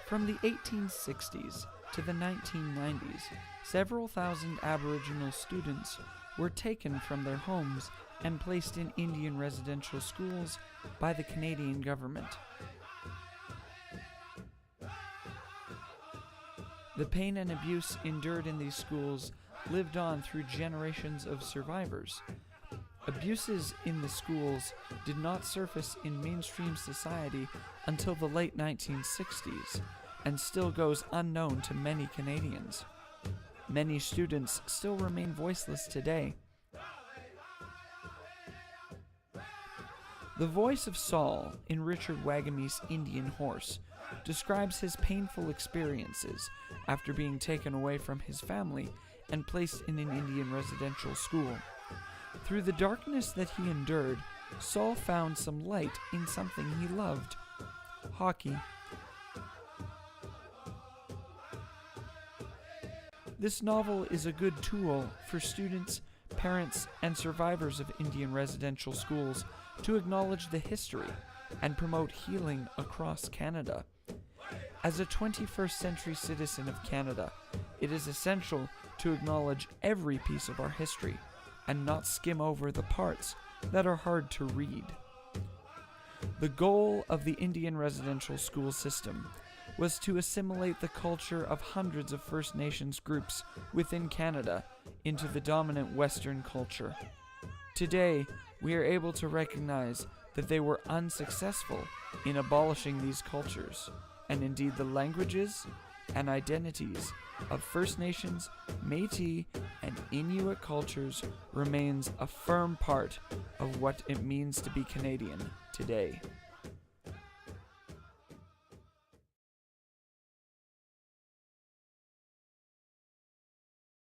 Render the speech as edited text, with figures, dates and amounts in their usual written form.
From the 1860s to the 1990s, several thousand Aboriginal students were taken from their homes and placed in Indian residential schools by the Canadian government. The pain and abuse endured in these schools lived on through generations of survivors. Abuses in the schools did not surface in mainstream society until the late 1960s, and still goes unknown to many Canadians. Many students still remain voiceless today. The voice of Saul in Richard Wagamie's Indian Horse describes his painful experiences after being taken away from his family and placed in an Indian residential school. Through the darkness that he endured, Saul found some light in something he loved: hockey. This novel is a good tool for students, parents, and survivors of Indian residential schools to acknowledge the history and promote healing across Canada. As a 21st century citizen of Canada, it is essential to acknowledge every piece of our history and not skim over the parts that are hard to read. The goal of the Indian residential school system was to assimilate the culture of hundreds of First Nations groups within Canada into the dominant Western culture. Today, we are able to recognize that they were unsuccessful in abolishing these cultures, and indeed the languages and identities of First Nations, Métis, and Inuit cultures remains a firm part of what it means to be Canadian today.